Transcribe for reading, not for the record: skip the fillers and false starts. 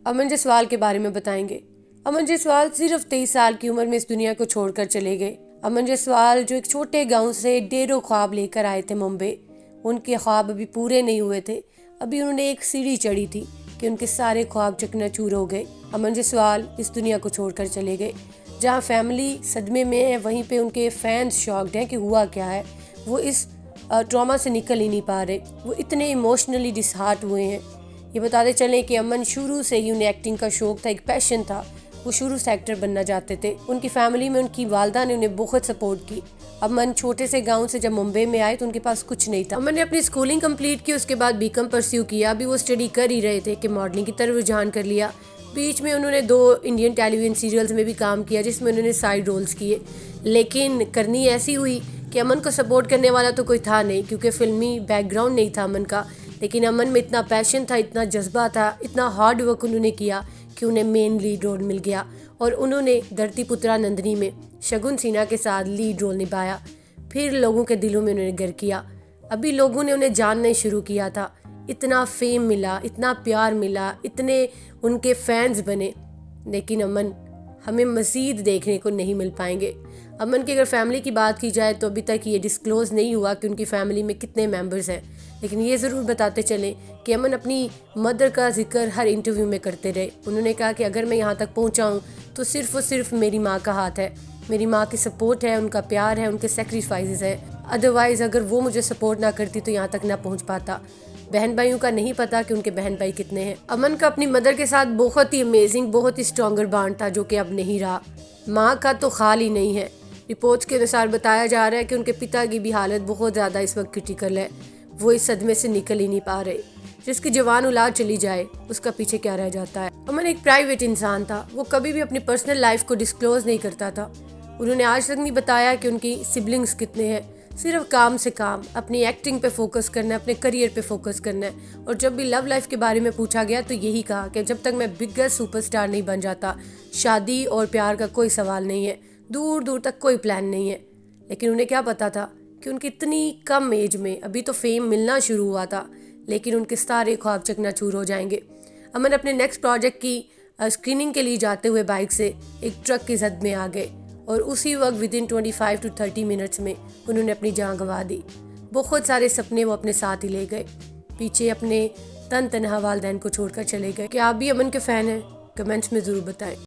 अमन जसवाल के बारे में बताएंगे। अमन जसवाल सिर्फ 23 साल की उम्र में इस दुनिया को छोड़कर चले गए। अमन जसवाल जो एक छोटे गांव से ढेरों ख्वाब लेकर आए थे मुंबई, उनके ख्वाब अभी पूरे नहीं हुए थे। अभी उन्होंने एक सीढ़ी चढ़ी थी कि उनके सारे ख्वाब चकनाचूर हो गए। अमन जसवाल इस दुनिया को छोड़कर चले गए। जहाँ फैमिली सदमे में है, वहीं पे उनके फैंस शॉक्ड हैं कि हुआ क्या है। वो इस ट्रॉमा से निकल ही नहीं पा रहे। वो इतने इमोशनली डिसहार्ट हुए हैं। ये बताते चलें कि अमन शुरू से ही उन्हें एक्टिंग का शौक था, एक पैशन था। वो शुरू से एक्टर बनना चाहते थे। उनकी फैमिली में उनकी वालदा ने उन्हें बहुत सपोर्ट की। अमन छोटे से गांव से जब मुंबई में आए तो उनके पास कुछ नहीं था। अमन ने अपनी स्कूलिंग कंप्लीट की, उसके बाद बीकॉम परस्यू किया। अभी वो स्टडी कर ही रहे थे कि मॉडलिंग की तरफ रुझान कर लिया। बीच में उन्होंने 2 इंडियन टेलीविजन सीरियल्स में भी काम किया जिसमें उन्होंने साइड रोल्स किए। लेकिन करनी ऐसी हुई कि अमन को सपोर्ट करने वाला तो कोई था नहीं, क्योंकि फिल्मी बैकग्राउंड नहीं था अमन का। लेकिन अमन में इतना पैशन था, इतना जज्बा था, इतना हार्ड वर्क उन्होंने किया कि उन्हें मेन लीड रोल मिल गया। और उन्होंने धरती पुत्रा नंदिनी में शगुन सिन्हा के साथ लीड रोल निभाया। फिर लोगों के दिलों में उन्होंने घर किया। अभी लोगों ने उन्हें जानना शुरू किया था। इतना फेम मिला, इतना प्यार मिला, इतने उनके फैंस बने। लेकिन अमन हमें मज़ीद देखने को नहीं मिल पाएंगे। अमन की अगर फैमिली की बात की जाए तो अभी तक ये डिस्क्लोज़ नहीं हुआ कि उनकी फैमिली में कितने मेंबर्स हैं। लेकिन ये ज़रूर बताते चलें कि अमन अपनी मदर का जिक्र हर इंटरव्यू में करते रहे। उन्होंने कहा कि अगर मैं यहाँ तक पहुँचा हूँ तो सिर्फ़ और सिर्फ मेरी माँ का हाथ है, मेरी माँ की सपोर्ट है, उनका प्यार है, उनके सेक्रीफाइसेस है। अदरवाइज़ अगर वो मुझे सपोर्ट ना करती तो यहाँ तक ना पहुँच पाता। बहन भाइयों का नहीं पता कि उनके बहन भाई कितने हैं। अमन का अपनी मदर के साथ बहुत ही अमेजिंग, बहुत ही स्ट्रॉन्गर बॉन्ड था जो कि अब नहीं रहा। माँ का तो खाल ही नहीं है। रिपोर्ट्स के अनुसार बताया जा रहा है कि उनके पिता की भी हालत बहुत ज़्यादा इस वक्त क्रिटिकल है। वो इस सदमे से निकल ही नहीं पा रहे। जिसकी जवान औलाद चली जाए उसका पीछे क्या रह जाता है। अमन एक प्राइवेट इंसान था। वो कभी भी अपनी पर्सनल लाइफ को डिस्क्लोज नहीं करता था। उन्होंने आज तक नहीं बताया कि उनकी सिबलिंग्स कितने हैं। सिर्फ काम से काम, अपनी एक्टिंग पे फोकस करना है, अपने करियर पे फोकस करना है। और जब भी लव लाइफ के बारे में पूछा गया तो यही कहा कि जब तक मैं बिगेस्ट सुपरस्टार नहीं बन जाता, शादी और प्यार का कोई सवाल नहीं है, दूर दूर तक कोई प्लान नहीं है। लेकिन उन्हें क्या पता था कि उनकी इतनी कम एज में अभी तो फेम मिलना शुरू हुआ था, लेकिन उनके सारे ख्वाब चकनाचूर हो जाएंगे। अमन अपने नेक्स्ट प्रोजेक्ट की स्क्रीनिंग के लिए जाते हुए बाइक से एक ट्रक की जद में आ गए और उसी वक्त विदिन 25 to 30 मिनट्स में उन्होंने अपनी जान गंवा दी। बहुत सारे सपने वो अपने साथ ही ले गए, पीछे अपने तन तनहा वालिदैन को छोड़कर चले गए। क्या आप भी अमन के फ़ैन हैं? कमेंट्स में ज़रूर बताएं।